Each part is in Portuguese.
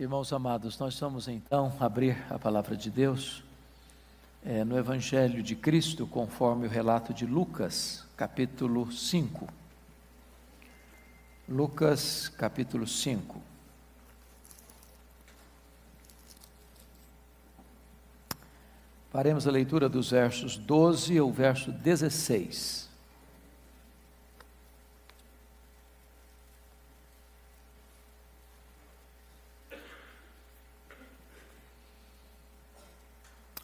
Irmãos amados, nós vamos então abrir a palavra de Deus no Evangelho de Cristo, conforme o relato de Lucas, capítulo 5. Lucas, capítulo 5. Faremos a leitura dos versos 12 ao verso 16.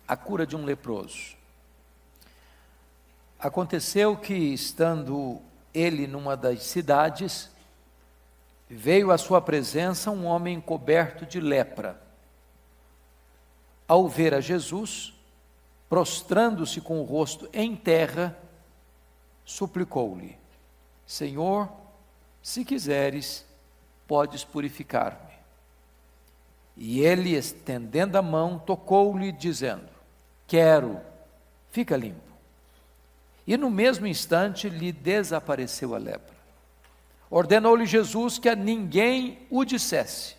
A cura de um leproso. Aconteceu que, estando ele numa das cidades, veio à sua presença um homem coberto de lepra. Ao ver a Jesus, prostrando-se com o rosto em terra, suplicou-lhe: Senhor, se quiseres, podes purificar-me. E ele, estendendo a mão, tocou-lhe, dizendo: Quero, fica limpo. E no mesmo instante lhe desapareceu a lepra. Ordenou-lhe Jesus que a ninguém o dissesse,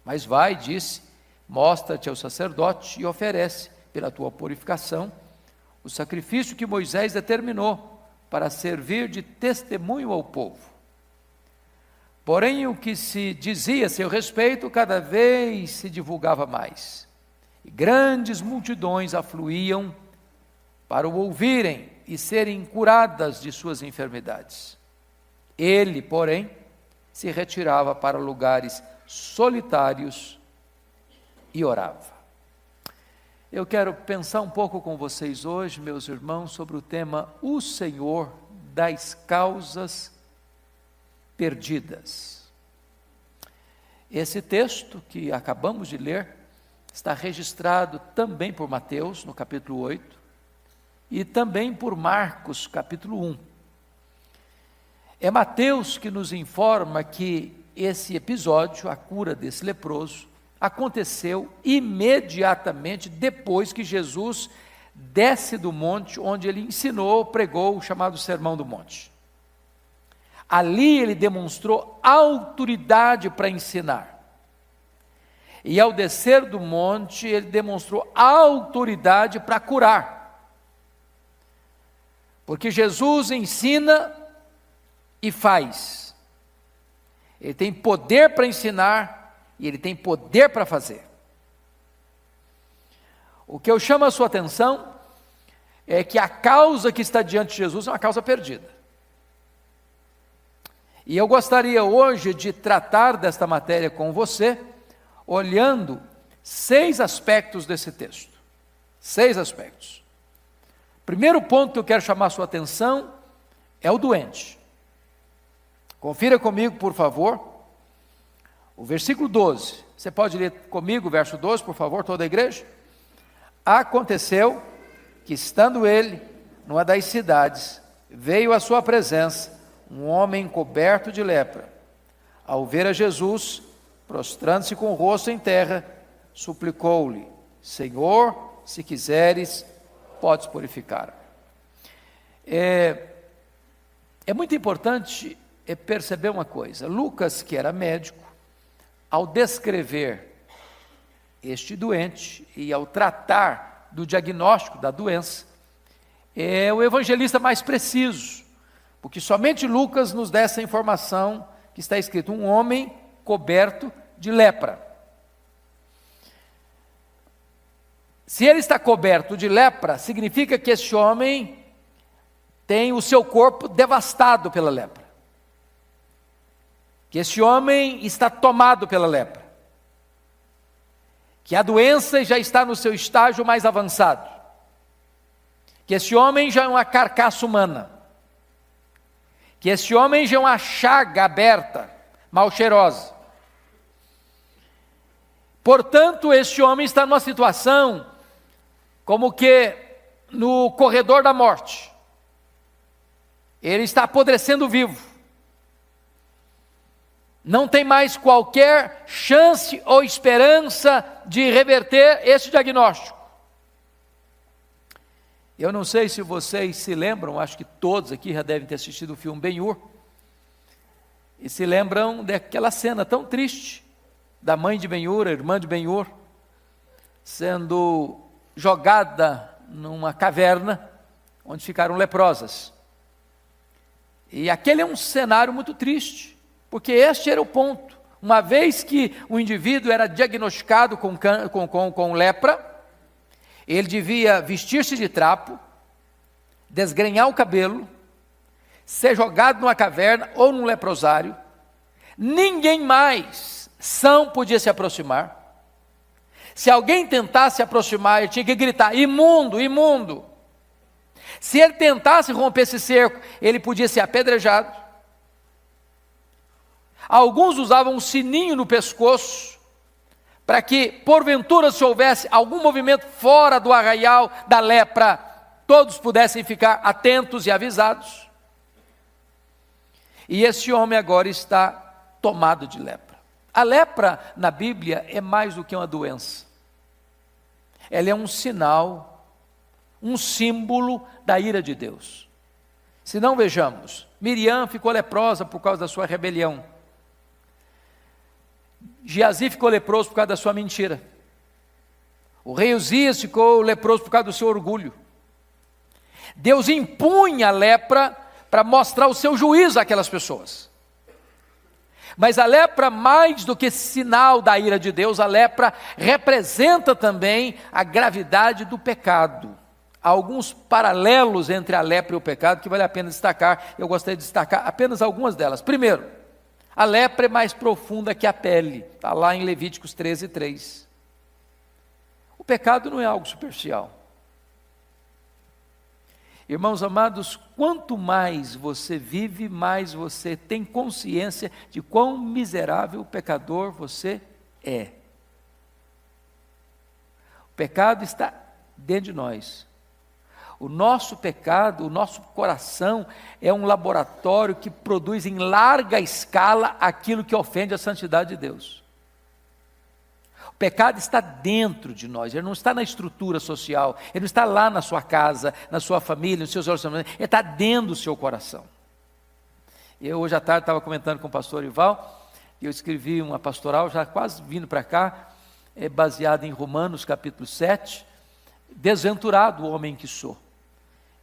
mas vai, disse, mostra-te ao sacerdote e oferece, pela tua purificação, o sacrifício que Moisés determinou para servir de testemunho ao povo. Porém, o que se dizia a seu respeito cada vez se divulgava mais, e grandes multidões afluíam para o ouvirem e serem curadas de suas enfermidades. Ele, porém, se retirava para lugares solitários e orava. Eu quero pensar um pouco com vocês hoje, meus irmãos, sobre o tema O Senhor das causas perdidas. Esse texto que acabamos de ler está registrado também por Mateus, no capítulo 8, e também por Marcos, capítulo 1. É Mateus que nos informa que esse episódio, a cura desse leproso, aconteceu imediatamente depois que Jesus desce do monte, onde ele ensinou, pregou o chamado Sermão do Monte. Ali ele demonstrou autoridade para ensinar. E ao descer do monte, ele demonstrou autoridade para curar. Porque Jesus ensina e faz. Ele tem poder para ensinar e ele tem poder para fazer. O que eu chamo a sua atenção é que a causa que está diante de Jesus é uma causa perdida. E eu gostaria hoje de tratar desta matéria com você, olhando 6 aspectos desse texto. 6 aspectos. Primeiro ponto que eu quero chamar a sua atenção é o doente. Confira comigo, por favor, o versículo 12. Você pode ler comigo o verso 12, por favor, toda a igreja? Aconteceu que, estando ele numa das cidades, veio à sua presença um homem coberto de lepra. Ao ver a Jesus, prostrando-se com o rosto em terra, suplicou-lhe: Senhor, se quiseres, podes purificar. É muito importante perceber uma coisa. Lucas, que era médico, ao descrever este doente e ao tratar do diagnóstico da doença, é o evangelista mais preciso, porque somente Lucas nos dá essa informação que está escrito: um homem coberto de lepra. Se ele está coberto de lepra, significa que esse homem tem o seu corpo devastado pela lepra, que esse homem está tomado pela lepra, que a doença já está no seu estágio mais avançado, que esse homem já é uma carcaça humana, que esse homem já é uma chaga aberta, mal cheirosa. Portanto, esse homem está numa situação como que no corredor da morte. Ele está apodrecendo vivo. Não tem mais qualquer chance ou esperança de reverter esse diagnóstico. Eu não sei se vocês se lembram, acho que todos aqui já devem ter assistido o filme Ben-Hur, e se lembram daquela cena tão triste da mãe de Ben-Hur, a irmã de Ben-Hur, sendo jogada numa caverna, onde ficaram leprosas. E aquele é um cenário muito triste, porque este era o ponto. Uma vez que o indivíduo era diagnosticado com lepra, ele devia vestir-se de trapo, desgrenhar o cabelo, ser jogado numa caverna ou num leprosário. Ninguém mais são podia se aproximar. Se alguém tentasse se aproximar, ele tinha que gritar: imundo, imundo. Se ele tentasse romper esse cerco, ele podia ser apedrejado. Alguns usavam um sininho no pescoço, para que, porventura, se houvesse algum movimento fora do arraial da lepra, todos pudessem ficar atentos e avisados. E esse homem agora está tomado de lepra. A lepra, na Bíblia, é mais do que uma doença. Ela é um sinal, um símbolo da ira de Deus. Se não, vejamos, Miriam ficou leprosa por causa da sua rebelião. Geazi ficou leproso por causa da sua mentira. O rei Uzias ficou leproso por causa do seu orgulho. Deus impunha a lepra para mostrar o seu juízo àquelas pessoas. Mas a lepra, mais do que sinal da ira de Deus, a lepra representa também a gravidade do pecado. Há alguns paralelos entre a lepra e o pecado que vale a pena destacar. Eu gostaria de destacar apenas algumas delas. Primeiro, a lepra é mais profunda que a pele. Está lá em Levíticos 13:3. O pecado não é algo superficial. Irmãos amados, quanto mais você vive, mais você tem consciência de quão miserável pecador você é. O pecado está dentro de nós. O nosso pecado, o nosso coração é um laboratório que produz em larga escala aquilo que ofende a santidade de Deus. O pecado está dentro de nós, ele não está na estrutura social, ele não está lá na sua casa, na sua família, nos seus relacionamentos, ele está dentro do seu coração. Eu hoje à tarde estava comentando com o pastor Ival, e eu escrevi uma pastoral, já quase vindo para cá, baseada em Romanos capítulo 7, desventurado o homem que sou.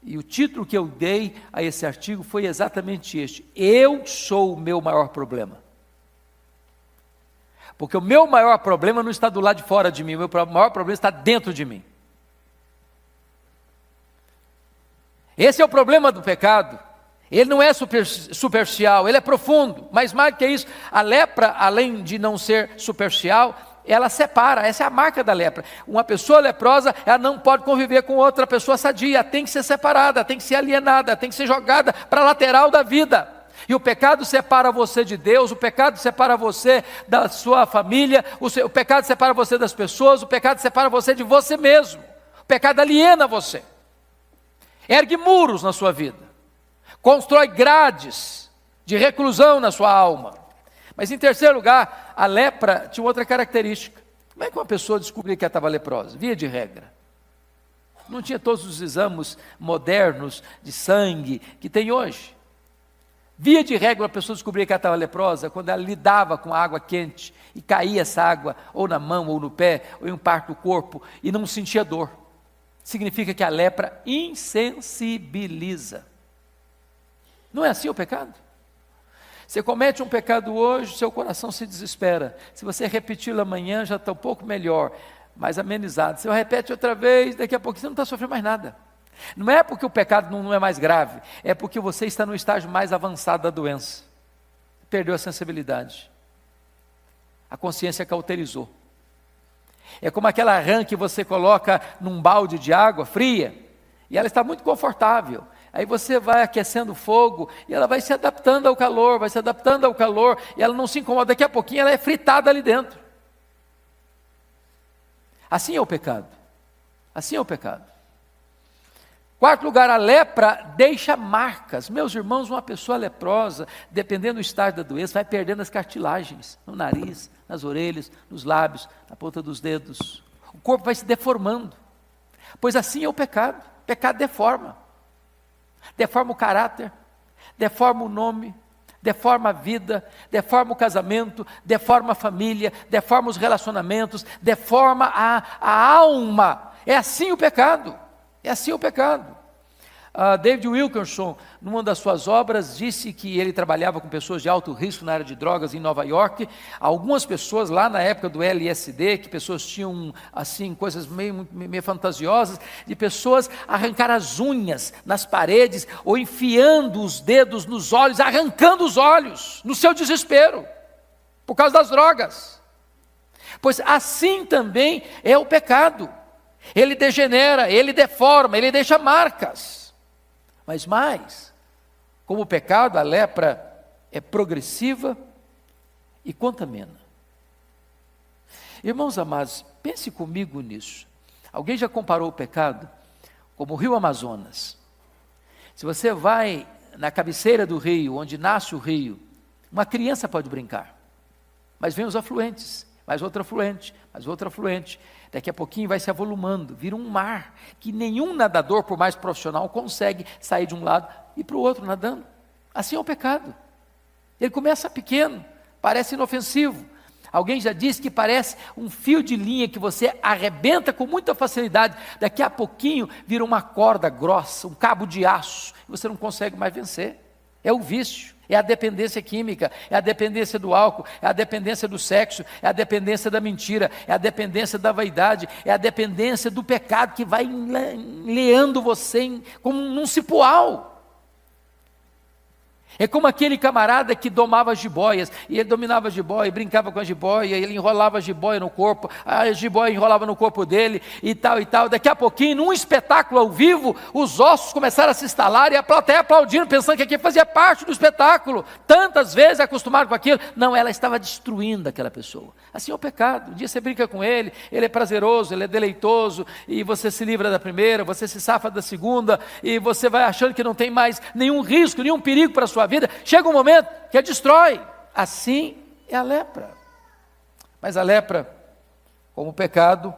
E o título que eu dei a esse artigo foi exatamente este: eu sou o meu maior problema. Porque o meu maior problema não está do lado de fora de mim, o meu maior problema está dentro de mim. Esse é o problema do pecado. Ele não é superficial, ele é profundo. Mas mais do que isso, a lepra, além de não ser superficial, ela separa. Essa é a marca da lepra. Uma pessoa leprosa, ela não pode conviver com outra pessoa sadia, ela tem que ser separada, tem que ser alienada, tem que ser jogada para a lateral da vida. E o pecado separa você de Deus, o pecado separa você da sua família, o pecado separa você das pessoas, o pecado separa você de você mesmo. O pecado aliena você. Ergue muros na sua vida. Constrói grades de reclusão na sua alma. Mas em terceiro lugar, a lepra tinha outra característica. Como é que uma pessoa descobria que ela estava leprosa? Via de regra. Não tinha todos os exames modernos de sangue que tem hoje. Via de regra, a pessoa descobria que ela estava leprosa quando ela lidava com a água quente e caía essa água ou na mão, ou no pé, ou em um parte do corpo e não sentia dor. Significa que a lepra insensibiliza. Não é assim o pecado? Você comete um pecado hoje, seu coração se desespera. Se você repetir amanhã, já está um pouco melhor, mais amenizado. Se você repete outra vez, daqui a pouco você não está sofrendo mais nada. Não é porque o pecado não é mais grave, é porque você está no estágio mais avançado da doença. Perdeu a sensibilidade. A consciência cauterizou. É como aquela rã que você coloca num balde de água fria, e ela está muito confortável. Aí você vai aquecendo o fogo, e ela vai se adaptando ao calor, e ela não se incomoda. Daqui a pouquinho ela é fritada ali dentro. Assim é o pecado. Assim é o pecado. Quarto lugar, a lepra deixa marcas. Meus irmãos, uma pessoa leprosa, dependendo do estágio da doença, vai perdendo as cartilagens no nariz, nas orelhas, nos lábios, na ponta dos dedos. O corpo vai se deformando. Pois assim é o pecado. O pecado deforma. Deforma o caráter, deforma o nome, deforma a vida, deforma o casamento, deforma a família, deforma os relacionamentos, deforma a alma. É assim o pecado, é assim o pecado. David Wilkerson, numa das suas obras, disse que ele trabalhava com pessoas de alto risco na área de drogas em Nova York. Algumas pessoas lá na época do LSD, que pessoas tinham assim coisas meio fantasiosas, de pessoas arrancar as unhas nas paredes ou enfiando os dedos nos olhos, arrancando os olhos, no seu desespero, por causa das drogas. Pois assim também é o pecado. Ele degenera, ele deforma, ele deixa marcas. Mas mais, como o pecado, a lepra é progressiva e contamina. Irmãos amados, pense comigo nisso. Alguém já comparou o pecado como o rio Amazonas? Se você vai na cabeceira do rio, onde nasce o rio, uma criança pode brincar, mas vem os afluentes, mais outro afluente, mais outro afluente. Daqui a pouquinho vai se avolumando, vira um mar, que nenhum nadador, por mais profissional, consegue sair de um lado e para o outro nadando. Assim é o pecado. Ele começa pequeno, parece inofensivo. Alguém já disse que parece um fio de linha que você arrebenta com muita facilidade. Daqui a pouquinho vira uma corda grossa, um cabo de aço, e você não consegue mais vencer. É o vício. É a dependência química, é a dependência do álcool, é a dependência do sexo, é a dependência da mentira, é a dependência da vaidade, é a dependência do pecado que vai enleando você como num cipoal. É como aquele camarada que domava as jiboias, e ele dominava a jiboia, e brincava com a jiboia, e ele enrolava a jiboia no corpo, a jiboia enrolava no corpo dele, e tal, e tal. Daqui a pouquinho, num espetáculo ao vivo, os ossos começaram a se instalar, e a plateia aplaudindo, pensando que aquilo fazia parte do espetáculo. Tantas vezes acostumaram com aquilo. Não, ela estava destruindo aquela pessoa. Assim é o pecado. Um dia você brinca com ele é prazeroso, ele é deleitoso, e você se livra da primeira, você se safa da segunda, e você vai achando que não tem mais nenhum risco, nenhum perigo para a sua vida. Chega um momento que a destrói. Assim é a lepra. Mas a lepra, como o pecado,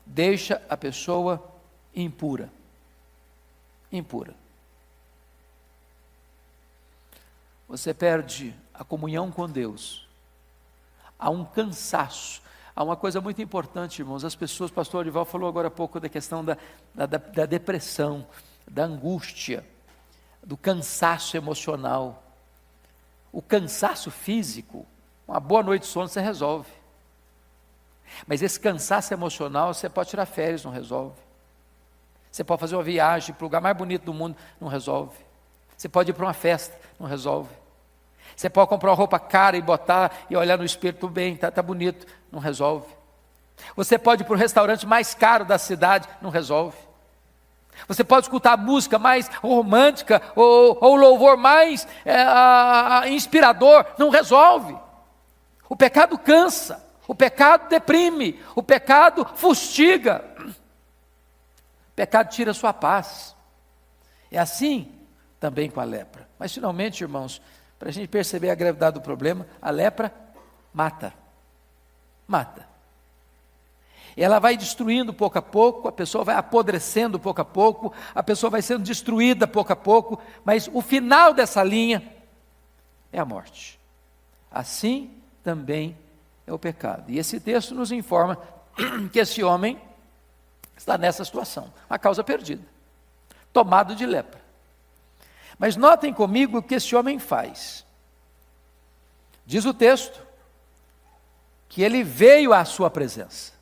deixa a pessoa impura. Impura. Você perde a comunhão com Deus. Há um cansaço. Há uma coisa muito importante, irmãos. As pessoas, o pastor Orival falou agora há pouco da questão da depressão, da angústia, do cansaço emocional. O cansaço físico, uma boa noite de sono você resolve. Mas esse cansaço emocional, você pode tirar férias, não resolve. Você pode fazer uma viagem para o lugar mais bonito do mundo, não resolve. Você pode ir para uma festa, não resolve. Você pode comprar uma roupa cara e botar e olhar no espelho, tudo bem, tá bonito, não resolve. Você pode ir para o restaurante mais caro da cidade, não resolve. Você pode escutar a música mais romântica ou o louvor mais inspirador, não resolve. O pecado cansa, o pecado deprime, o pecado fustiga, o pecado tira a sua paz. É assim também com a lepra. Mas finalmente, irmãos, para a gente perceber a gravidade do problema, a lepra mata. Ela vai destruindo pouco a pouco, a pessoa vai apodrecendo pouco a pouco, a pessoa vai sendo destruída pouco a pouco, mas o final dessa linha é a morte. Assim também é o pecado. E esse texto nos informa que esse homem está nessa situação, a causa perdida, tomado de lepra. Mas notem comigo o que esse homem faz. Diz o texto que ele veio à sua presença.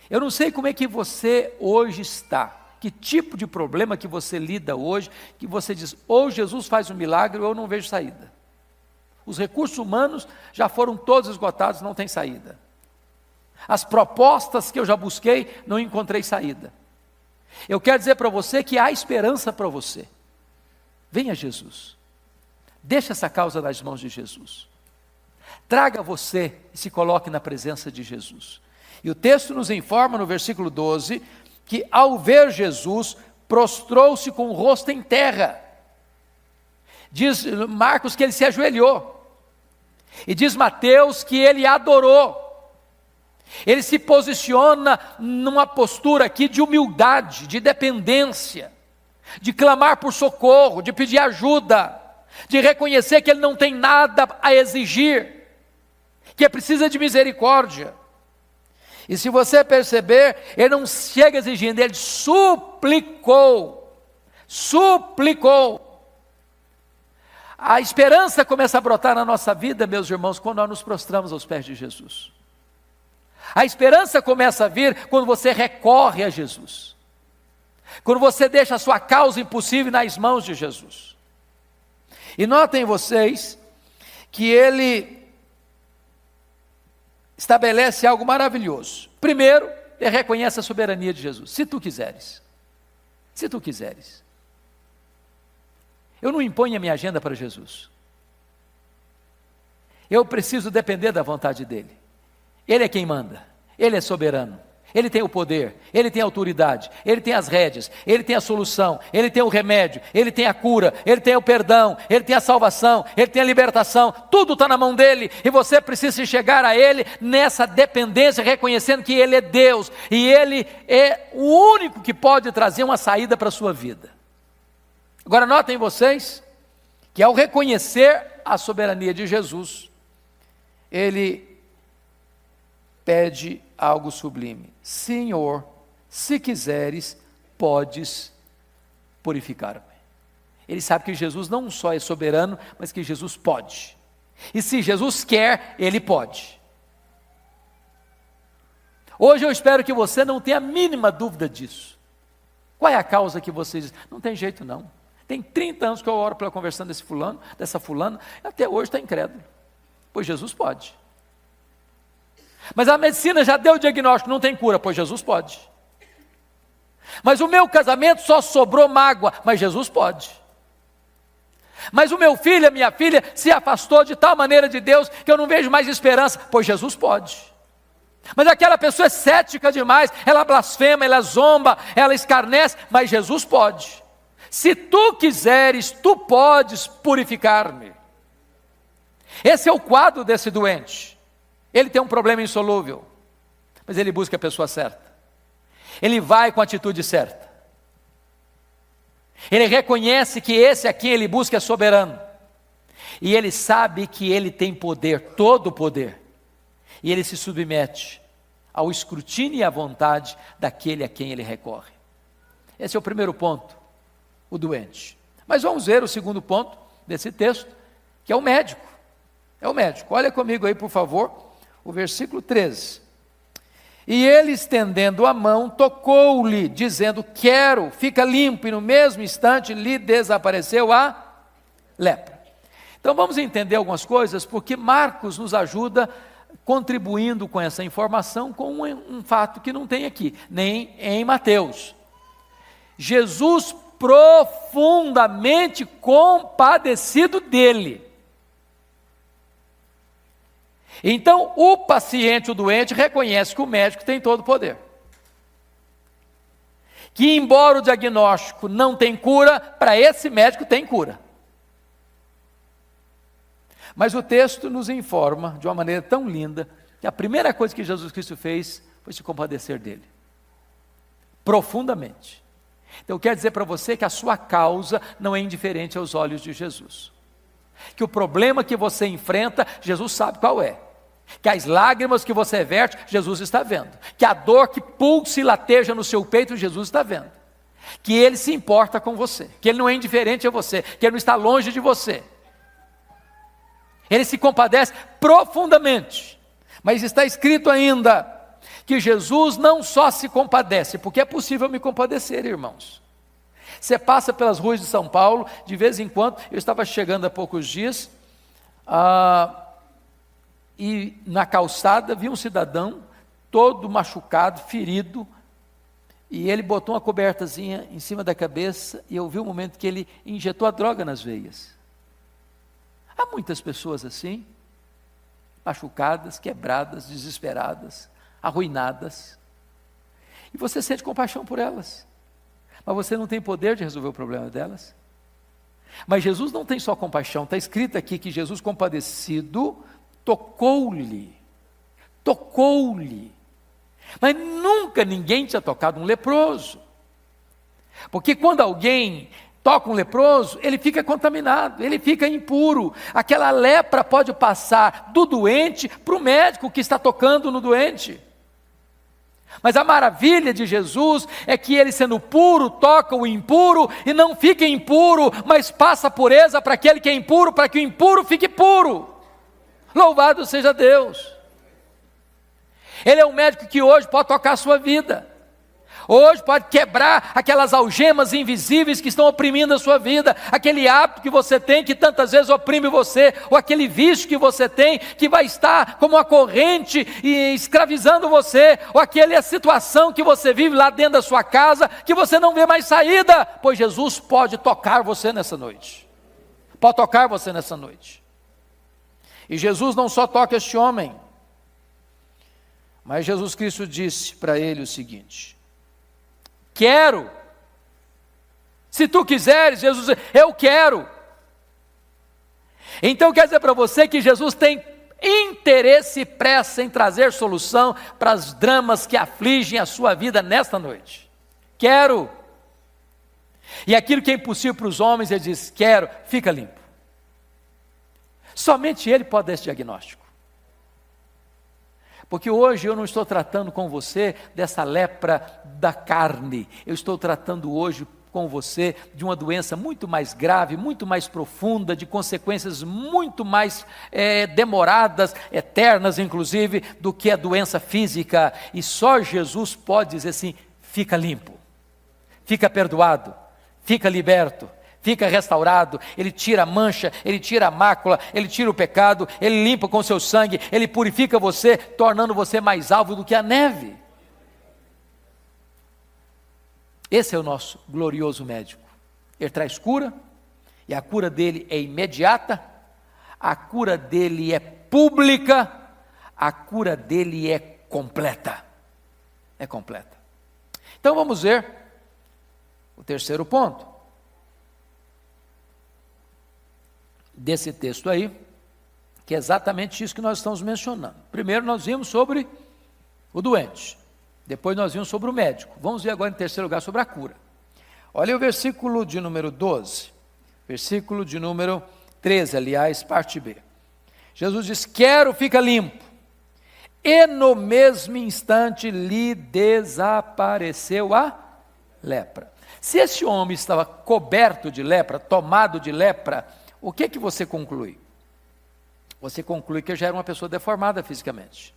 Eu não sei como é que você hoje está, que tipo de problema que você lida hoje, que você diz, ou Jesus faz um milagre ou eu não vejo saída. Os recursos humanos já foram todos esgotados, não tem saída. As propostas que eu já busquei, não encontrei saída. Eu quero dizer para você que há esperança para você. Venha Jesus. Deixa essa causa nas mãos de Jesus. Traga você e se coloque na presença de Jesus. E o texto nos informa no versículo 12, que ao ver Jesus, prostrou-se com o rosto em terra. Diz Marcos que ele se ajoelhou. E diz Mateus que ele adorou. Ele se posiciona numa postura aqui de humildade, de dependência, de clamar por socorro, de pedir ajuda. de reconhecer que ele não tem nada a exigir, que precisa de misericórdia. E se você perceber, ele não chega exigindo, ele suplicou. A esperança começa a brotar na nossa vida, meus irmãos, quando nós nos prostramos aos pés de Jesus. A esperança começa a vir quando você recorre a Jesus, quando você deixa a sua causa impossível nas mãos de Jesus. E notem vocês que ele estabelece algo maravilhoso. Primeiro, ele reconhece a soberania de Jesus. Se tu quiseres. Eu não imponho a minha agenda para Jesus. Eu preciso depender da vontade dele. Ele é quem manda. Ele é soberano. Ele tem o poder, ele tem a autoridade, ele tem as rédeas, ele tem a solução, ele tem o remédio, ele tem a cura, ele tem o perdão, ele tem a salvação, ele tem a libertação, tudo está na mão dele, e você precisa chegar a ele nessa dependência, reconhecendo que ele é Deus, e ele é o único que pode trazer uma saída para a sua vida. Agora notem vocês, que ao reconhecer a soberania de Jesus, ele pede algo sublime: Senhor, se quiseres, podes purificar-me. Ele sabe que Jesus não só é soberano, mas que Jesus pode. E se Jesus quer, ele pode. Hoje eu espero que você não tenha a mínima dúvida disso. Qual é a causa que você diz? Não tem jeito não. Tem 30 anos que eu oro pela conversão desse fulano, dessa fulana, até hoje está incrédulo. Pois Jesus pode. Mas a medicina já deu o diagnóstico, não tem cura, pois Jesus pode. Mas o meu casamento só sobrou mágoa, mas Jesus pode. Mas o meu filho, a minha filha, se afastou de tal maneira de Deus, que eu não vejo mais esperança, pois Jesus pode. Mas aquela pessoa é cética demais, ela blasfema, ela zomba, ela escarnece, mas Jesus pode. Se tu quiseres, tu podes purificar-me. Esse é o quadro desse doente. Ele tem um problema insolúvel, mas ele busca a pessoa certa. Ele vai com a atitude certa. Ele reconhece que esse a quem ele busca é soberano. E ele sabe que ele tem poder, todo o poder. E ele se submete ao escrutínio e à vontade daquele a quem ele recorre. Esse é o primeiro ponto, o doente. Mas vamos ver o segundo ponto desse texto, que é o médico. É o médico. Olha comigo aí, por favor. O versículo 13, e ele estendendo a mão, tocou-lhe, dizendo, quero, fica limpo, e no mesmo instante lhe desapareceu a lepra. Então vamos entender algumas coisas, porque Marcos nos ajuda, contribuindo com essa informação, com um fato que não tem aqui, nem em Mateus. Jesus profundamente compadecido dele. Então, o paciente, o doente, reconhece que o médico tem todo o poder. Que embora o diagnóstico não tem cura, para esse médico tem cura. Mas o texto nos informa, de uma maneira tão linda, que a primeira coisa que Jesus Cristo fez foi se compadecer dele. Profundamente. Então, eu quero dizer para você que a sua causa não é indiferente aos olhos de Jesus. Que o problema que você enfrenta, Jesus sabe qual é. Que as lágrimas que você verte, Jesus está vendo. Que a dor que pulsa e lateja no seu peito, Jesus está vendo. Que Ele se importa com você. Que Ele não é indiferente a você. Que Ele não está longe de você. Ele se compadece profundamente. Mas está escrito ainda que Jesus não só se compadece, porque é possível me compadecer, irmãos. Você passa pelas ruas de São Paulo, de vez em quando, eu estava chegando há poucos dias, e na calçada vi um cidadão todo machucado, ferido, e ele botou uma cobertazinha em cima da cabeça, e eu vi o momento que ele injetou a droga nas veias. Há muitas pessoas assim, machucadas, quebradas, desesperadas, arruinadas, e você sente compaixão por elas, mas você não tem poder de resolver o problema delas. Mas Jesus não tem só compaixão, está escrito aqui que Jesus compadecido, tocou-lhe, mas nunca ninguém tinha tocado um leproso, porque quando alguém toca um leproso, ele fica contaminado, ele fica impuro. Aquela lepra pode passar do doente para o médico que está tocando no doente. Mas a maravilha de Jesus é que ele, sendo puro, toca o impuro e não fica impuro, mas passa a pureza para aquele que é impuro, para que o impuro fique puro. Louvado seja Deus. Ele é um médico que hoje pode tocar a sua vida. Hoje pode quebrar aquelas algemas invisíveis que estão oprimindo a sua vida, aquele hábito que você tem que tantas vezes oprime você, ou aquele vício que você tem que vai estar como uma corrente e escravizando você, ou aquela situação que você vive lá dentro da sua casa que você não vê mais saída, pois Jesus pode tocar você nessa noite. Pode tocar você nessa noite. E Jesus não só toca este homem, mas Jesus Cristo disse para ele o seguinte: quero, se tu quiseres, Jesus diz, eu quero. Então quer dizer para você que Jesus tem interesse e pressa em trazer solução para os dramas que afligem a sua vida nesta noite. Quero. E aquilo que é impossível para os homens, ele diz, quero, fica limpo. Somente ele pode dar esse diagnóstico. Porque hoje eu não estou tratando com você dessa lepra da carne, eu estou tratando hoje com você de uma doença muito mais grave, muito mais profunda, de consequências muito mais demoradas, eternas inclusive, do que a doença física. E só Jesus pode dizer assim, fica limpo, fica perdoado, fica liberto, fica restaurado. Ele tira a mancha, ele tira a mácula, ele tira o pecado, ele limpa com seu sangue, ele purifica você, tornando você mais alvo do que a neve. Esse é o nosso glorioso médico. Ele traz cura, e a cura dele é imediata, a cura dele é pública, a cura dele é completa. É completa. Então vamos ver o terceiro ponto desse texto aí, que é exatamente isso que nós estamos mencionando. Primeiro nós vimos sobre o doente, depois nós vimos sobre o médico, vamos ver agora em terceiro lugar sobre a cura. Olha o versículo de número 12, versículo de número 13, aliás, parte B. Jesus diz, quero, fica limpo. E no mesmo instante lhe desapareceu a lepra. Se esse homem estava coberto de lepra, tomado de lepra, o que você conclui? Você conclui que já era uma pessoa deformada fisicamente,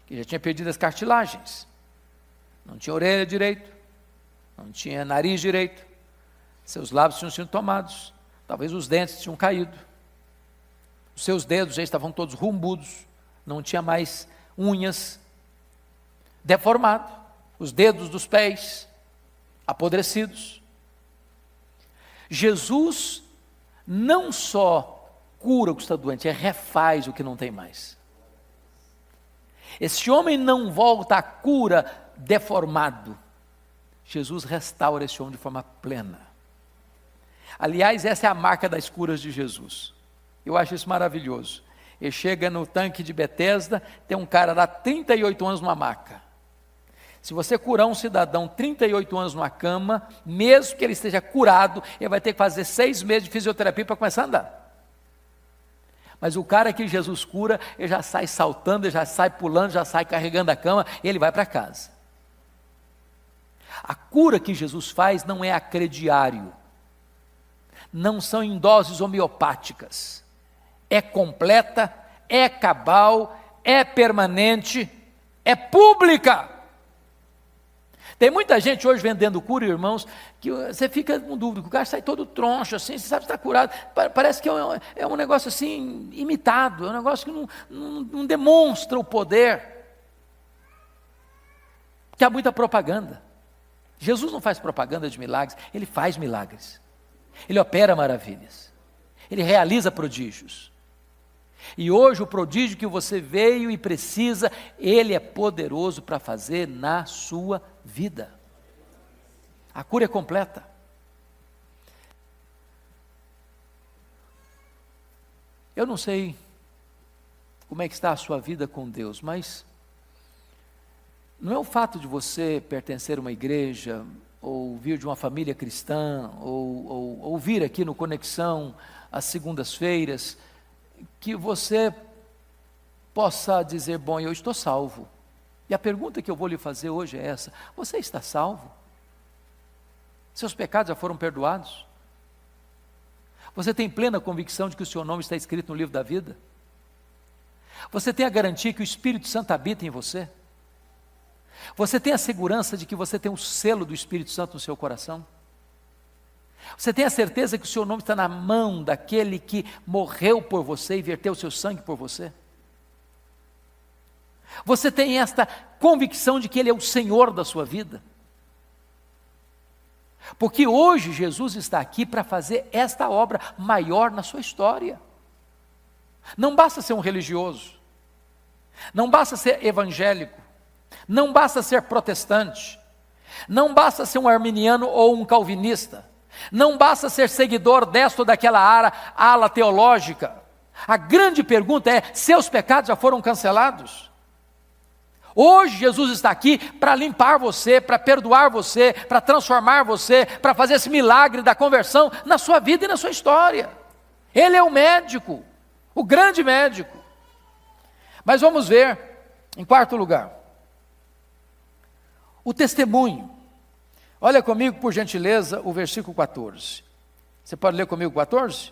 que já tinha perdido as cartilagens, não tinha orelha direito, não tinha nariz direito, seus lábios tinham sido tomados, talvez os dentes tinham caído, os seus dedos já estavam todos rumbudos, não tinha mais unhas, deformado, os dedos dos pés apodrecidos. Jesus não só cura o que está doente, refaz o que não tem mais. Esse homem não volta à cura deformado. Jesus restaura esse homem de forma plena. Aliás, essa é a marca das curas de Jesus. Eu acho isso maravilhoso. Ele chega no tanque de Betesda, tem um cara lá 38 anos numa maca. Se você curar um cidadão 38 anos numa cama, mesmo que ele esteja curado, ele vai ter que fazer 6 meses de fisioterapia para começar a andar. Mas o cara que Jesus cura, ele já sai saltando, ele já sai pulando, já sai carregando a cama, e ele vai para casa. A cura que Jesus faz não é a crediário, não são em doses homeopáticas, é completa, é cabal, é permanente, é pública. Tem muita gente hoje vendendo cura, irmãos, que você fica com dúvida, o cara sai todo troncho, assim, você sabe que está curado, parece que é um negócio assim, imitado, é um negócio que não demonstra o poder, que há muita propaganda. Jesus não faz propaganda de milagres, ele faz milagres, ele opera maravilhas, ele realiza prodígios. E hoje o prodígio que você veio e precisa, ele é poderoso para fazer na sua vida. A cura é completa. Eu não sei como é que está a sua vida com Deus, mas não é o fato de você pertencer a uma igreja, ou vir de uma família cristã, ou vir aqui no Conexão às segundas-feiras, que você possa dizer, bom, eu estou salvo. E a pergunta que eu vou lhe fazer hoje é essa: você está salvo? Seus pecados já foram perdoados? Você tem plena convicção de que o seu nome está escrito no livro da vida? Você tem a garantia que o Espírito Santo habita em você? Você tem a segurança de que você tem o selo do Espírito Santo no seu coração? Você tem a certeza que o seu nome está na mão daquele que morreu por você e verteu o seu sangue por você? Você tem esta convicção de que Ele é o Senhor da sua vida? Porque hoje Jesus está aqui para fazer esta obra maior na sua história. Não basta ser um religioso, não basta ser evangélico, não basta ser protestante, não basta ser um arminiano ou um calvinista, não basta ser seguidor desta ou daquela ala teológica. A grande pergunta é: seus pecados já foram cancelados? Hoje Jesus está aqui para limpar você, para perdoar você, para transformar você, para fazer esse milagre da conversão na sua vida e na sua história. Ele é o médico, o grande médico. Mas vamos ver, em quarto lugar, o testemunho. Olha comigo, por gentileza, o versículo 14. Você pode ler comigo 14?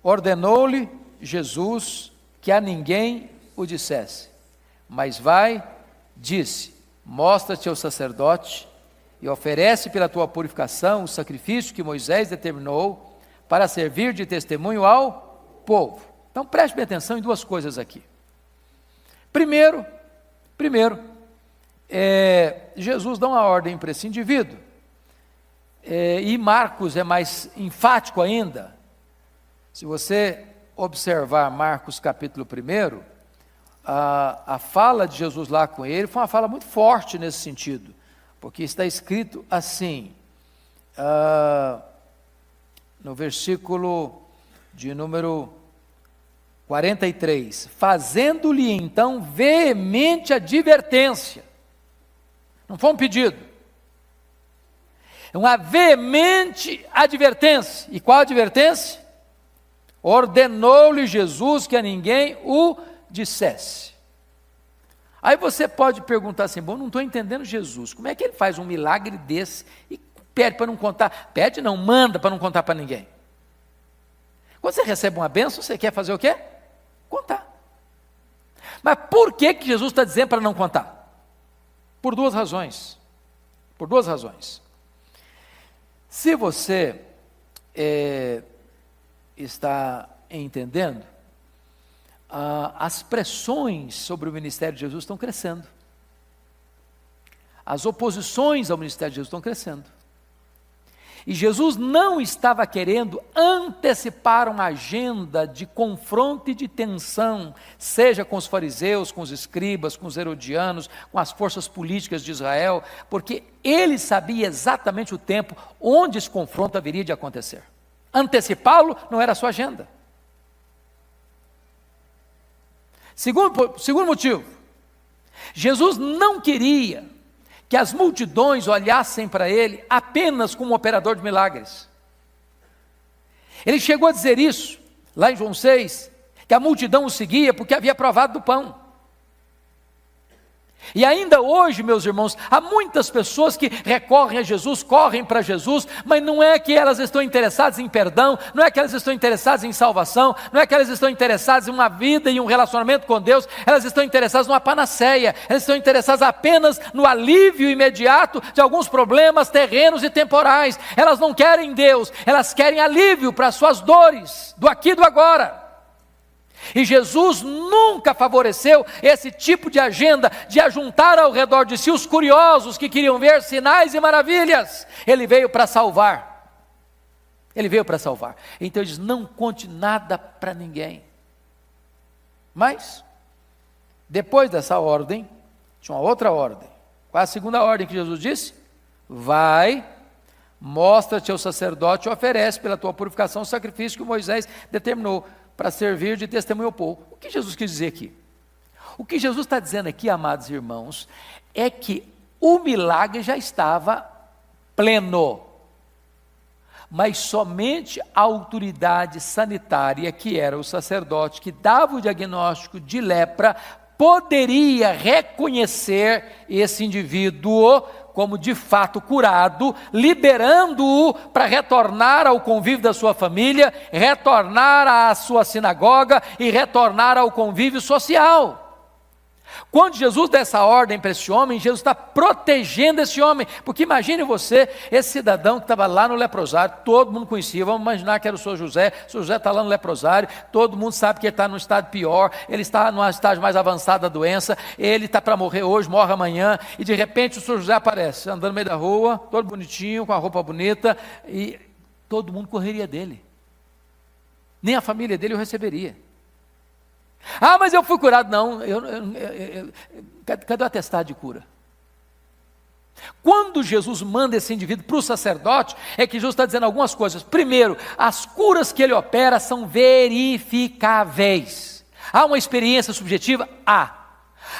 Ordenou-lhe Jesus que a ninguém o dissesse, mas vai, disse, mostra-te ao sacerdote e oferece pela tua purificação o sacrifício que Moisés determinou para servir de testemunho ao povo. Então preste bem atenção em duas coisas aqui. Primeiro, Jesus dá uma ordem para esse indivíduo, e Marcos é mais enfático ainda. Se você observar Marcos capítulo 1, a fala de Jesus lá com ele foi uma fala muito forte nesse sentido, porque está escrito assim, no versículo de número 43, fazendo-lhe então veemente advertência. Não foi um pedido, é uma veemente advertência. E qual advertência? Ordenou-lhe Jesus que a ninguém o dissesse. Aí você pode perguntar assim, bom, não estou entendendo Jesus, como é que ele faz um milagre desse e pede para não contar? Pede não, manda para não contar para ninguém. Quando você recebe uma bênção, você quer fazer o quê? Contar. Mas por que Jesus está dizendo para não contar? Por duas razões. Se você está entendendo, as pressões sobre o ministério de Jesus estão crescendo. As oposições ao ministério de Jesus estão crescendo. E Jesus não estava querendo antecipar uma agenda de confronto e de tensão, seja com os fariseus, com os escribas, com os herodianos, com as forças políticas de Israel, porque ele sabia exatamente o tempo onde esse confronto haveria de acontecer. Antecipá-lo não era a sua agenda. Segundo motivo, Jesus não queria que as multidões olhassem para ele apenas como um operador de milagres. Ele chegou a dizer isso, lá em João 6, que a multidão o seguia porque havia provado do pão. E ainda hoje, meus irmãos, há muitas pessoas que recorrem a Jesus, correm para Jesus, mas não é que elas estão interessadas em perdão, não é que elas estão interessadas em salvação, não é que elas estão interessadas em uma vida e um relacionamento com Deus, elas estão interessadas numa panaceia, elas estão interessadas apenas no alívio imediato de alguns problemas terrenos e temporais. Elas não querem Deus, elas querem alívio para as suas dores, do aqui e do agora. E Jesus nunca favoreceu esse tipo de agenda de ajuntar ao redor de si os curiosos que queriam ver sinais e maravilhas. Ele veio para salvar. Então ele diz, não conte nada para ninguém. Mas, depois dessa ordem, tinha uma outra ordem. Qual é a segunda ordem que Jesus disse? Vai, mostra-te ao sacerdote e oferece pela tua purificação o sacrifício que Moisés determinou para servir de testemunho ao povo. O que Jesus quis dizer aqui? O que Jesus está dizendo aqui, amados irmãos, é que O milagre já estava pleno, mas somente a autoridade sanitária, que era o sacerdote que dava o diagnóstico de lepra, poderia reconhecer esse indivíduo como de fato curado, liberando-o para retornar ao convívio da sua família, retornar à sua sinagoga e retornar ao convívio social. Quando Jesus dá essa ordem para esse homem, Jesus está protegendo esse homem, porque imagine você, esse cidadão que estava lá no leprosário, todo mundo conhecia, vamos imaginar que era o Sr. José, o Sr. José está lá no leprosário, todo mundo sabe que ele está num estado pior, ele está num estágio mais avançado da doença, ele está para morrer hoje, morre amanhã, e de repente o Sr. José aparece, andando no meio da rua, todo bonitinho, com a roupa bonita, e todo mundo correria dele, nem a família dele o receberia. Ah, mas eu fui curado. Não, cadê o atestado de cura? Quando Jesus manda esse indivíduo para o sacerdote, é que Jesus está dizendo algumas coisas. Primeiro, as curas que ele opera são verificáveis. Há uma experiência subjetiva? Há.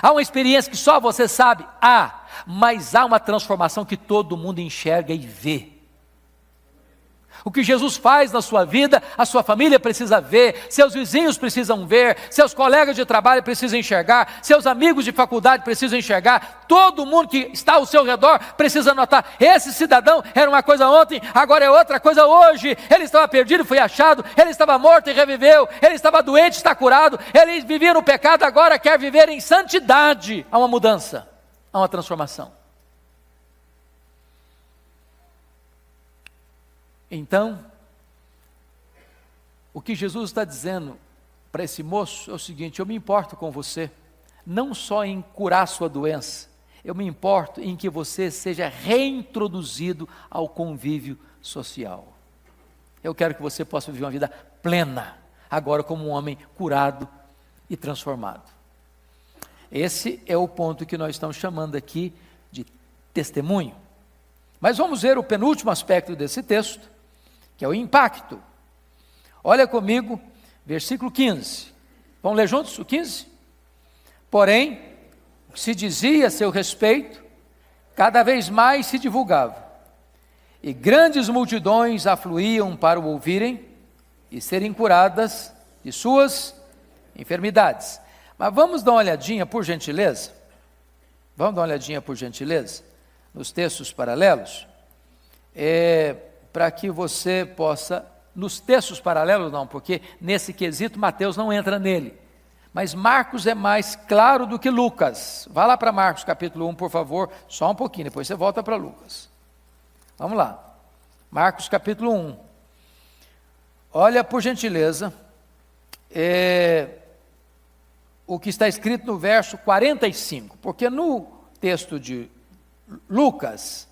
Há uma experiência que só você sabe? Há. Mas há uma transformação que todo mundo enxerga e vê. O que Jesus faz na sua vida, a sua família precisa ver, seus vizinhos precisam ver, seus colegas de trabalho precisam enxergar, seus amigos de faculdade precisam enxergar, todo mundo que está ao seu redor precisa notar, esse cidadão era uma coisa ontem, agora é outra coisa hoje, ele estava perdido, foi achado, ele estava morto e reviveu, ele estava doente, está curado, ele vivia no pecado, agora quer viver em santidade. Há uma mudança, há uma transformação. Então, o que Jesus está dizendo para esse moço é o seguinte: eu me importo com você, não só em curar sua doença, eu me importo em que você seja reintroduzido ao convívio social. Eu quero que você possa viver uma vida plena, agora como um homem curado e transformado. Esse é o ponto que nós estamos chamando aqui de testemunho. Mas vamos ver o penúltimo aspecto desse texto, que é o impacto. Olha comigo, versículo 15. Vamos ler juntos o 15? Porém, o que se dizia a seu respeito, cada vez mais se divulgava, e grandes multidões afluíam para o ouvirem e serem curadas de suas enfermidades. Mas vamos dar uma olhadinha, por gentileza? Vamos dar uma olhadinha, por gentileza, nos textos paralelos? Para que você possa, nos textos paralelos não, porque nesse quesito Mateus não entra nele, mas Marcos é mais claro do que Lucas. Vá lá para Marcos capítulo 1, por favor, só um pouquinho, depois você volta para Lucas. Vamos lá, Marcos capítulo 1, olha por gentileza, o que está escrito no verso 45, porque no texto de Lucas,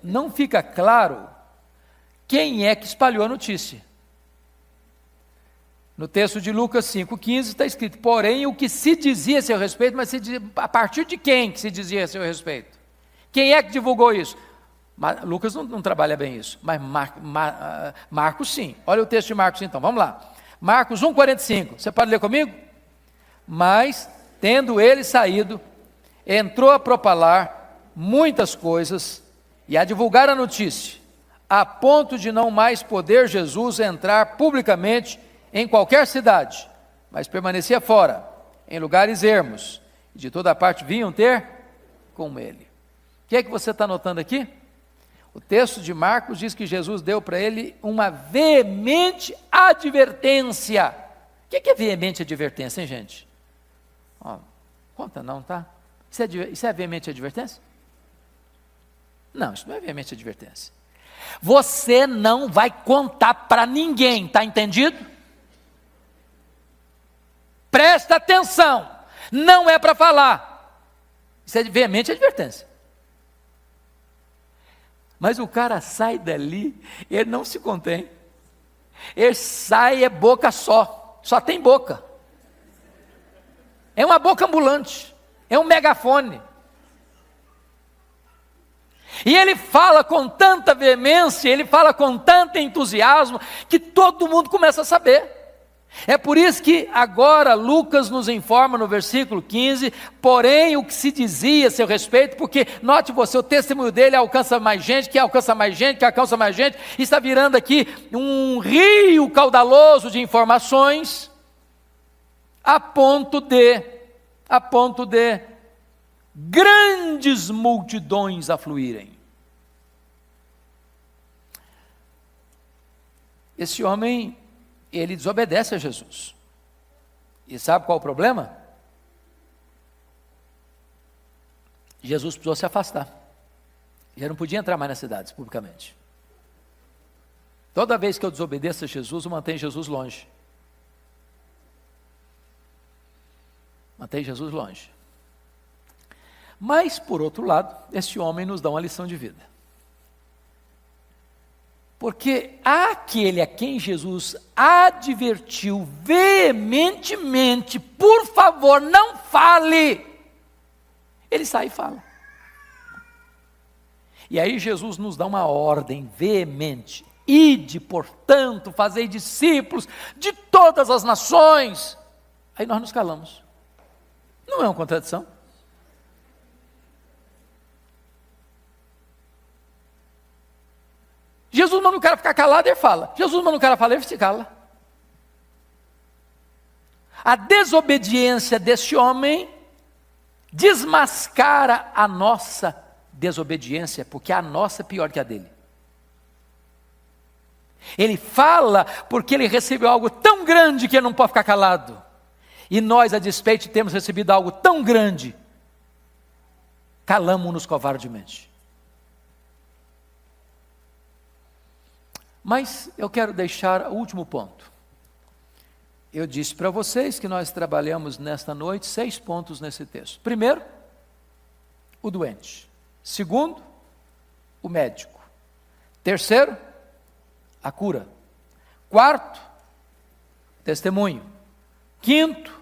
não fica claro quem é que espalhou a notícia. No texto de Lucas 5,15 está escrito, porém o que se dizia a seu respeito, mas se dizia, a partir de quem que se dizia a seu respeito? Quem é que divulgou isso? Lucas não trabalha bem isso, mas Marcos sim. Olha o texto de Marcos então, vamos lá. Marcos 1,45, você pode ler comigo? Mas, tendo ele saído, entrou a propalar muitas coisas e a divulgar a notícia, a ponto de não mais poder Jesus entrar publicamente em qualquer cidade, mas permanecia fora, em lugares ermos, e de toda parte vinham ter com ele. O que é que você está notando aqui? O texto de Marcos diz que Jesus deu para ele uma veemente advertência. O que é veemente advertência, hein, gente? Conta não, tá? Isso é veemente advertência? Não, isso não é veemente advertência. Você não vai contar para ninguém, está entendido? Presta atenção, não é para falar. Isso é veemente advertência. Mas o cara sai dali, ele não se contém. Ele sai, boca só tem boca. É uma boca ambulante, é um megafone. E ele fala com tanta veemência, ele fala com tanto entusiasmo, que todo mundo começa a saber. É por isso que agora Lucas nos informa no versículo 15, porém o que se dizia a seu respeito, porque note você, o testemunho dele alcança mais gente, que alcança mais gente, que alcança mais gente, e está virando aqui um rio caudaloso de informações, a ponto de grandes multidões afluírem. Esse homem, ele desobedece a Jesus. E sabe qual é o problema? Jesus precisou se afastar. Já não podia entrar mais nas cidades publicamente. Toda vez que eu desobedeço a Jesus, eu mantenho Jesus longe. Mantém Jesus longe. Mas, por outro lado, esse homem nos dá uma lição de vida. Porque aquele a quem Jesus advertiu veementemente, por favor, não fale, ele sai e fala. E aí Jesus nos dá uma ordem veemente: ide, portanto, fazei discípulos de todas as nações. Aí nós nos calamos. Não é uma contradição? Jesus manda o cara ficar calado, ele fala. Jesus manda o cara falar, ele se cala. A desobediência deste homem desmascara a nossa desobediência, porque a nossa é pior que a dele. Ele fala porque ele recebeu algo tão grande que ele não pode ficar calado. E nós, a despeito, temos recebido algo tão grande, calamos-nos covardemente. Mas eu quero deixar o último ponto. Eu disse para vocês que nós trabalhamos nesta noite 6 pontos nesse texto. Primeiro, o doente. Segundo, o médico. Terceiro, a cura. Quarto, testemunho. Quinto,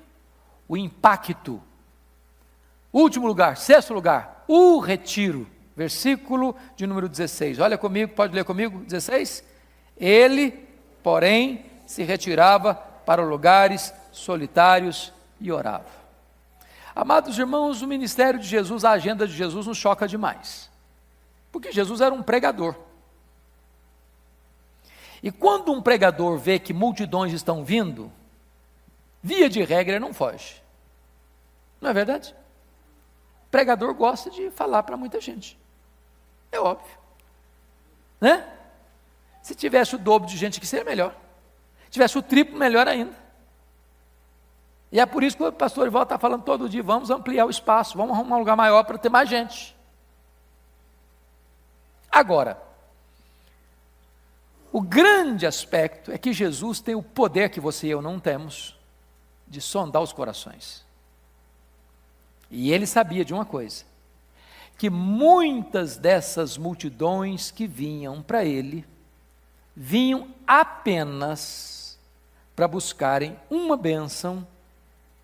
o impacto. Último lugar, sexto lugar, o retiro. Versículo de número 16. Olha comigo, pode ler comigo? 16. Ele, porém, se retirava para lugares solitários e orava. Amados irmãos, o ministério de Jesus, a agenda de Jesus nos choca demais. Porque Jesus era um pregador. E quando um pregador vê que multidões estão vindo, via de regra, ele não foge. Não é verdade? O pregador gosta de falar para muita gente. É óbvio. Né? Se tivesse o dobro de gente aqui, seria melhor. Se tivesse o triplo, melhor ainda. E é por isso que o pastor Ivaldo está falando todo dia, vamos ampliar o espaço, vamos arrumar um lugar maior para ter mais gente. Agora, o grande aspecto é que Jesus tem o poder que você e eu não temos, de sondar os corações. E ele sabia de uma coisa, que muitas dessas multidões que vinham para ele, vinham apenas para buscarem uma bênção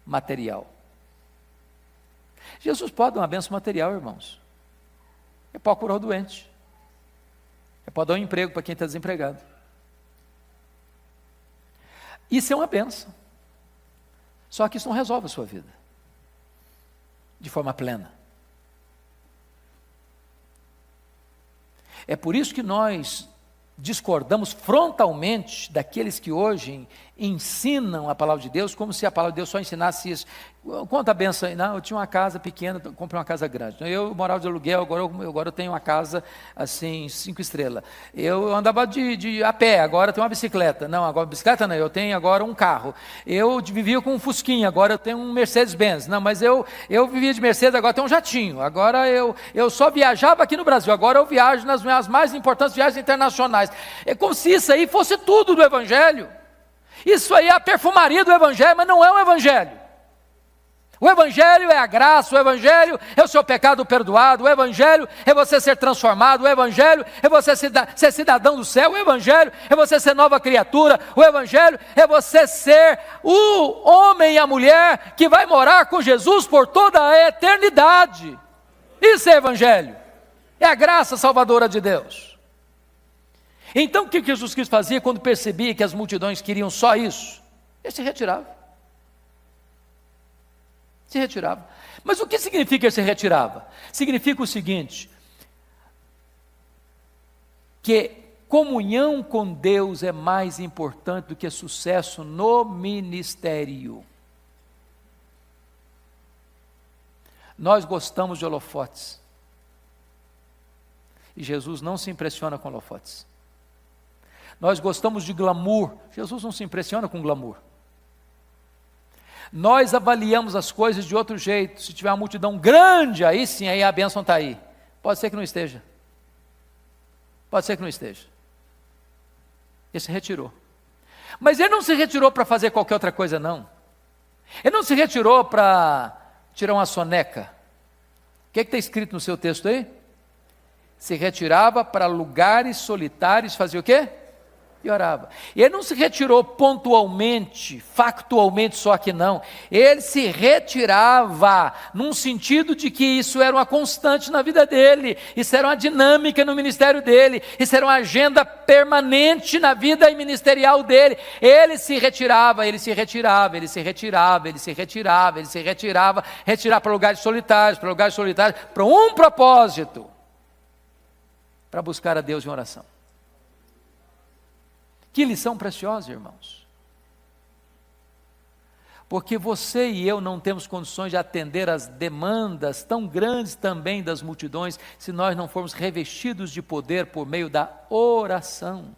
material. Jesus pode dar uma bênção material, irmãos. Ele pode curar o doente. Ele pode dar um emprego para quem está desempregado. Isso é uma bênção. Só que isso não resolve a sua vida de forma plena. É por isso que nós discordamos frontalmente daqueles que hoje ensinam a palavra de Deus, como se a palavra de Deus só ensinasse isso. Conta a benção aí. Não, eu tinha uma casa pequena, comprei uma casa grande. Eu morava de aluguel, agora eu tenho uma casa assim, 5 estrelas. Eu andava a pé, agora eu tenho uma bicicleta. Não, agora bicicleta não, eu tenho agora um carro. Eu vivia com um Fusquinha, agora eu tenho um Mercedes-Benz. Não, mas eu vivia de Mercedes, agora eu tenho um jatinho. Agora eu só viajava aqui no Brasil, agora eu viajo nas minhas mais importantes viagens internacionais. É como se isso aí fosse tudo do Evangelho. Isso aí é a perfumaria do Evangelho, mas não é o Evangelho. O Evangelho é a graça, o Evangelho é o seu pecado perdoado, o Evangelho é você ser transformado, o Evangelho é você ser cidadão do céu, o Evangelho é você ser nova criatura, o Evangelho é você ser o homem e a mulher que vai morar com Jesus por toda a eternidade. Isso é Evangelho, é a graça salvadora de Deus. Então o que Jesus Cristo fazia quando percebia que as multidões queriam só isso? Ele se retirava. Se retirava. Mas o que significa ele se retirava? Significa o seguinte, que comunhão com Deus é mais importante do que sucesso no ministério. Nós gostamos de holofotes. E Jesus não se impressiona com holofotes. Nós gostamos de glamour. Jesus não se impressiona com glamour. Nós avaliamos as coisas de outro jeito. Se tiver uma multidão grande, aí sim, aí a bênção está aí. Pode ser que não esteja. Pode ser que não esteja. Ele se retirou. Mas ele não se retirou para fazer qualquer outra coisa, não. Ele não se retirou para tirar uma soneca. O que está escrito no seu texto aí? Se retirava para lugares solitários, fazia o quê? E orava. E ele não se retirou pontualmente, factualmente só que não. Ele se retirava num sentido de que isso era uma constante na vida dele, isso era uma dinâmica no ministério dele, isso era uma agenda permanente na vida ministerial dele. Ele se retirava, ele se retirava, ele se retirava, ele se retirava, ele se retirava, retirar para lugares solitários, para um propósito, para buscar a Deus em oração. Que lição preciosa, irmãos. Porque você e eu não temos condições de atender às demandas tão grandes também das multidões, se nós não formos revestidos de poder por meio da oração.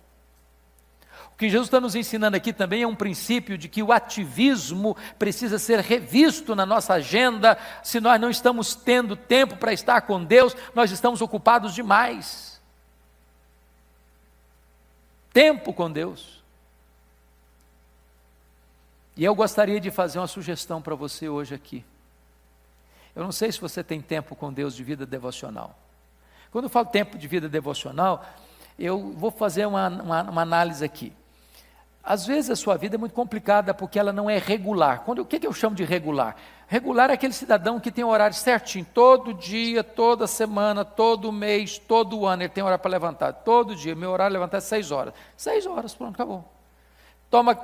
O que Jesus está nos ensinando aqui também é um princípio de que o ativismo precisa ser revisto na nossa agenda. Se nós não estamos tendo tempo para estar com Deus, nós estamos ocupados demais. Tempo com Deus. E eu gostaria de fazer uma sugestão para você hoje aqui. Eu não sei se você tem tempo com Deus de vida devocional. Quando eu falo tempo de vida devocional, eu vou fazer uma análise aqui. Às vezes a sua vida é muito complicada porque ela não é regular. O que eu chamo de regular? Regular é aquele cidadão que tem um horário certinho, todo dia, toda semana, todo mês, todo ano, ele tem horário para levantar, todo dia, meu horário é levantar 6 horas. 6 horas, pronto, acabou.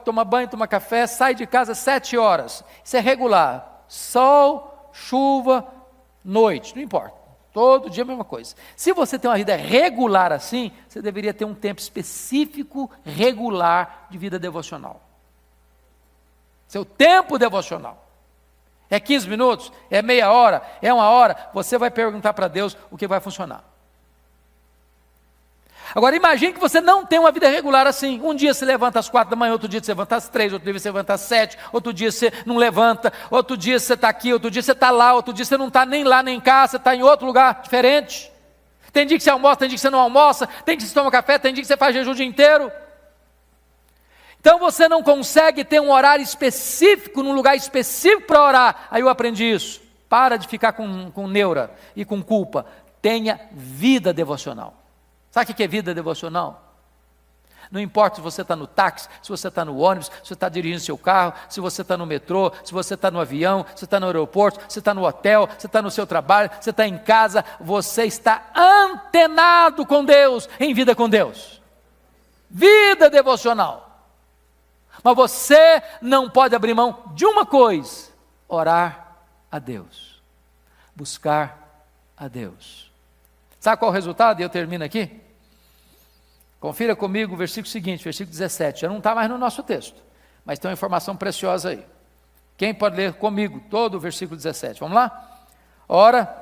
Toma banho, toma café, sai de casa 7 horas. Isso é regular. Sol, chuva, noite, não importa. Todo dia a mesma coisa. Se você tem uma vida regular assim, você deveria ter um tempo específico, regular, de vida devocional. Seu tempo devocional. É 15 minutos? É meia hora? É 1 hora? Você vai perguntar para Deus o que vai funcionar. Agora imagine que você não tem uma vida regular assim. Um dia você levanta às 4 da manhã, outro dia você levanta às 3, outro dia você levanta às 7, outro dia você não levanta, outro dia você está aqui, outro dia você está lá, outro dia você não está nem lá nem cá, você está em outro lugar diferente. Tem dia que você almoça, tem dia que você não almoça, tem dia que você toma café, tem dia que você faz jejum o dia inteiro. Então você não consegue ter um horário específico, num lugar específico para orar. Aí eu aprendi isso. Para de ficar com neura e com culpa. Tenha vida devocional. Sabe o que é vida devocional? Não importa se você está no táxi, se você está no ônibus, se você está dirigindo seu carro, se você está no metrô, se você está no avião, se você está no aeroporto, se você está no hotel, se você está no seu trabalho, se você está em casa, você está antenado com Deus, em vida com Deus. Vida devocional. Mas você não pode abrir mão de uma coisa: orar a Deus, buscar a Deus. Sabe qual é o resultado? E eu termino aqui. Confira comigo o versículo seguinte, versículo 17. Já não está mais no nosso texto, mas tem uma informação preciosa aí. Quem pode ler comigo todo o versículo 17? Vamos lá? Ora,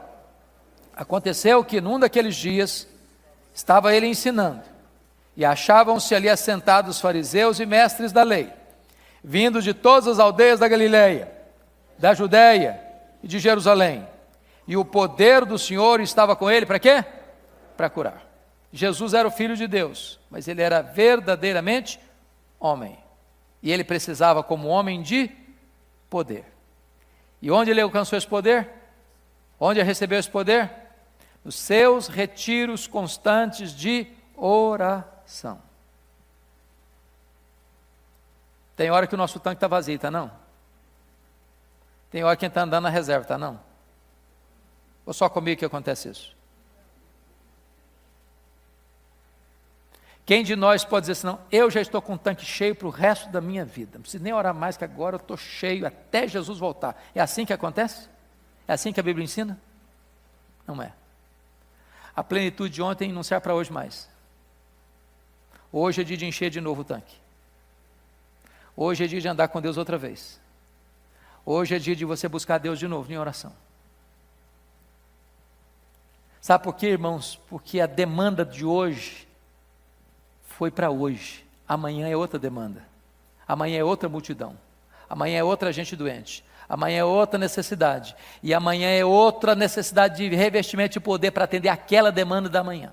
aconteceu que num daqueles dias estava ele ensinando, e achavam-se ali assentados os fariseus e mestres da lei, vindos de todas as aldeias da Galileia, da Judéia e de Jerusalém. E o poder do Senhor estava com ele para quê? Para curar. Jesus era o Filho de Deus, mas ele era verdadeiramente homem. E ele precisava, como homem, de poder. E onde ele alcançou esse poder? Onde ele recebeu esse poder? Nos seus retiros constantes de oração. Tem hora que o nosso tanque está vazio, está não? Tem hora que a gente está andando na reserva, está não? Ou só comigo que acontece isso? Quem de nós pode dizer assim, não, eu já estou com o tanque cheio para o resto da minha vida, não preciso nem orar mais, que agora eu estou cheio até Jesus voltar. É assim que acontece? É assim que a Bíblia ensina? Não é. A plenitude de ontem não serve para hoje mais. Hoje é dia de encher de novo o tanque. Hoje é dia de andar com Deus outra vez. Hoje é dia de você buscar Deus de novo em oração. Sabe por quê, irmãos? Porque a demanda de hoje foi para hoje. Amanhã é outra demanda. Amanhã é outra multidão. Amanhã é outra gente doente. Amanhã é outra necessidade. E amanhã é outra necessidade de revestimento de poder para atender aquela demanda da manhã.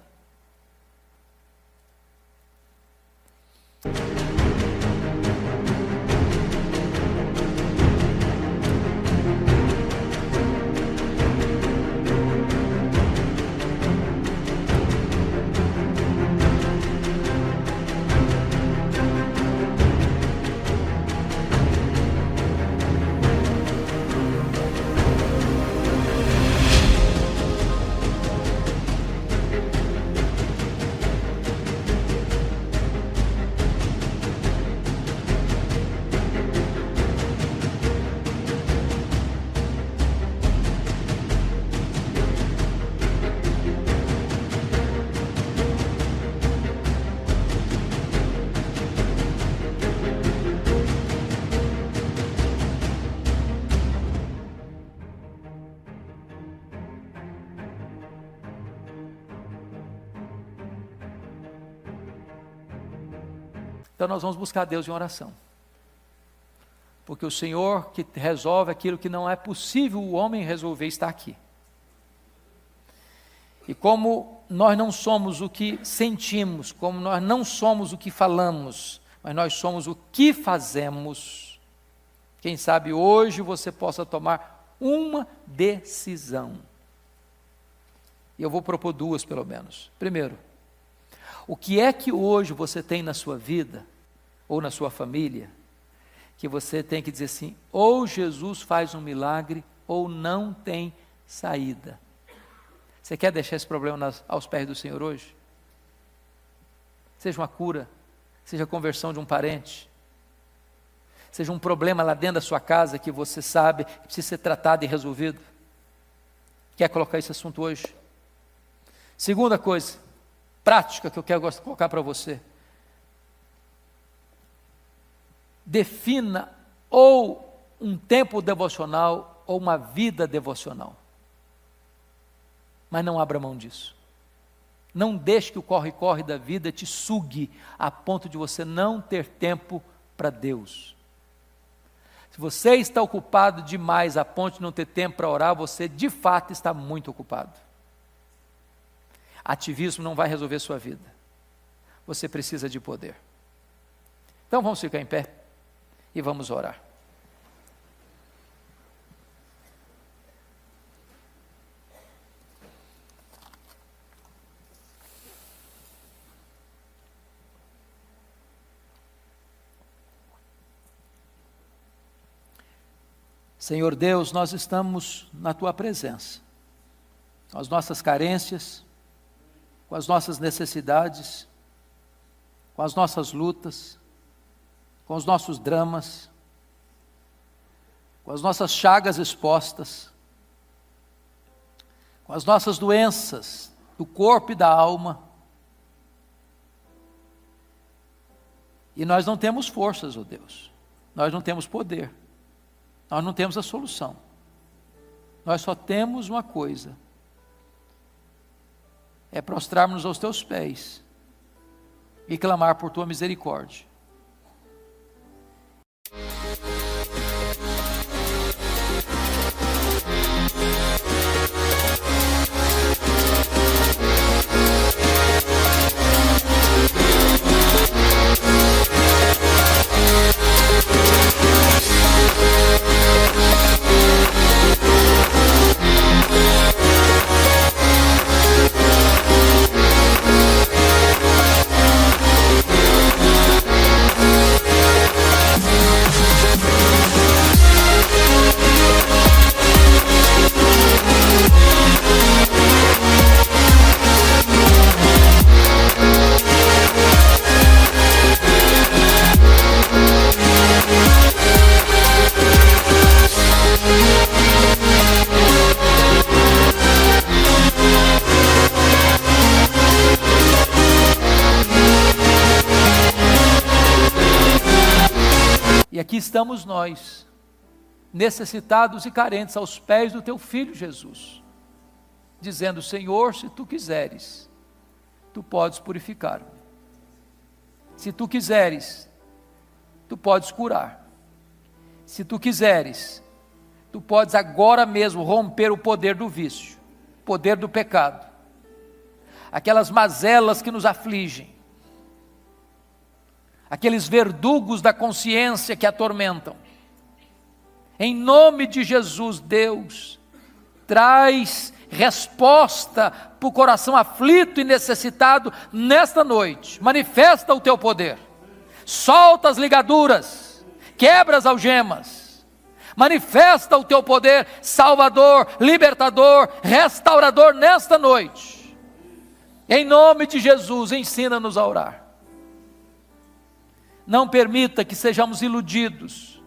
Então nós vamos buscar Deus em oração. Porque o Senhor que resolve aquilo que não é possível o homem resolver está aqui. E como nós não somos o que sentimos, como nós não somos o que falamos, mas nós somos o que fazemos, quem sabe hoje você possa tomar uma decisão. E eu vou propor duas pelo menos. Primeiro, o que é que hoje você tem na sua vida, ou na sua família, que você tem que dizer assim, ou Jesus faz um milagre, ou não tem saída. Você quer deixar esse problema aos pés do Senhor hoje? Seja uma cura, seja a conversão de um parente, seja um problema lá dentro da sua casa que você sabe que precisa ser tratado e resolvido. Quer colocar esse assunto hoje? Segunda coisa, prática que eu quero colocar para você. Defina ou um tempo devocional ou uma vida devocional. Mas não abra mão disso. Não deixe que o corre-corre da vida te sugue a ponto de você não ter tempo para Deus. Se você está ocupado demais a ponto de não ter tempo para orar, você de fato está muito ocupado. Ativismo não vai resolver sua vida. Você precisa de poder. Então vamos ficar em pé e vamos orar. Senhor Deus, nós estamos na Tua presença, com as nossas carências, com as nossas necessidades, com as nossas lutas, com os nossos dramas, com as nossas chagas expostas, com as nossas doenças do corpo e da alma. E nós não temos forças, ó Deus, nós não temos poder, nós não temos a solução, nós só temos uma coisa, é prostrarmos aos Teus pés e clamar por Tua misericórdia. aqui estamos nós, necessitados e carentes aos pés do teu Filho Jesus, dizendo: Senhor, se tu quiseres, tu podes purificar-me. Se tu quiseres, tu podes curar. Se tu quiseres, tu podes agora mesmo romper o poder do vício, o poder do pecado, aquelas mazelas que nos afligem, aqueles verdugos da consciência que atormentam. Em nome de Jesus, Deus, traz resposta para o coração aflito e necessitado nesta noite. Manifesta o teu poder, solta as ligaduras, quebra as algemas, manifesta o teu poder salvador, libertador, restaurador nesta noite. Em nome de Jesus, ensina-nos a orar. Não permita que sejamos iludidos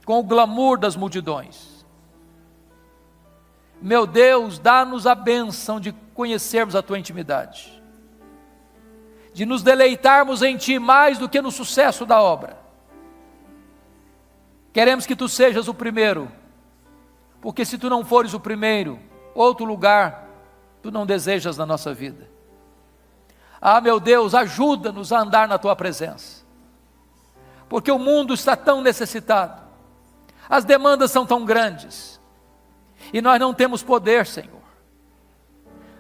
com o glamour das multidões. Meu Deus, dá-nos a bênção de conhecermos a tua intimidade, de nos deleitarmos em ti mais do que no sucesso da obra. Queremos que tu sejas o primeiro, porque se tu não fores o primeiro, outro lugar tu não desejas na nossa vida. Ah, meu Deus, ajuda-nos a andar na tua presença, porque o mundo está tão necessitado, as demandas são tão grandes, e nós não temos poder, Senhor.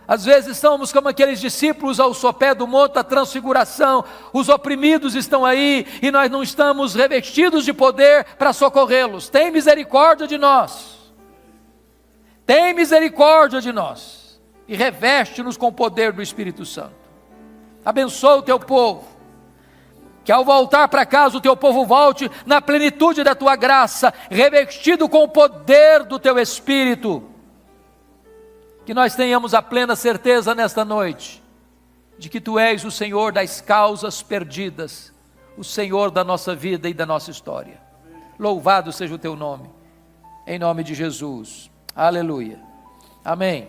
Às vezes somos como aqueles discípulos ao sopé do monte da transfiguração, os oprimidos estão aí, e nós não estamos revestidos de poder para socorrê-los. Tem misericórdia de nós, tem misericórdia de nós, e reveste-nos com o poder do Espírito Santo. Abençoa o teu povo, que ao voltar para casa o teu povo volte na plenitude da tua graça, revestido com o poder do teu Espírito. Que nós tenhamos a plena certeza nesta noite, de que tu és o Senhor das causas perdidas, o Senhor da nossa vida e da nossa história. Louvado seja o teu nome, em nome de Jesus. Aleluia. Amém.